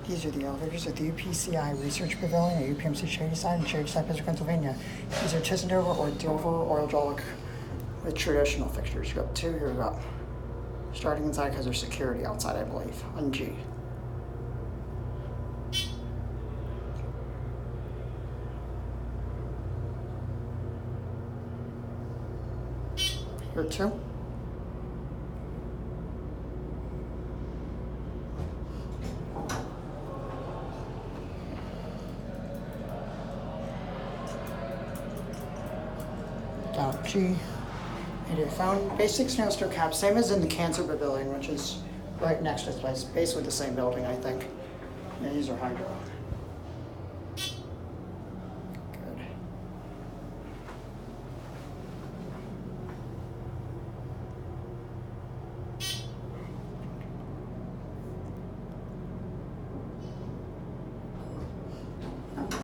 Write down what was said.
These are the elevators at the UPCI Research Pavilion at UPMC Shadyside in Shadyside, Pittsburgh, Pennsylvania. These are Thyssen or Dover Oildraulic with traditional fixtures. You got two, here we go. Starting inside because there's security outside, I believe, on G. Here two. Down G. And it found basic snowstorm cap, same as in the Cancer Pavilion, which is right next to this place. Basically the same building, I think. Yeah, these are hydro.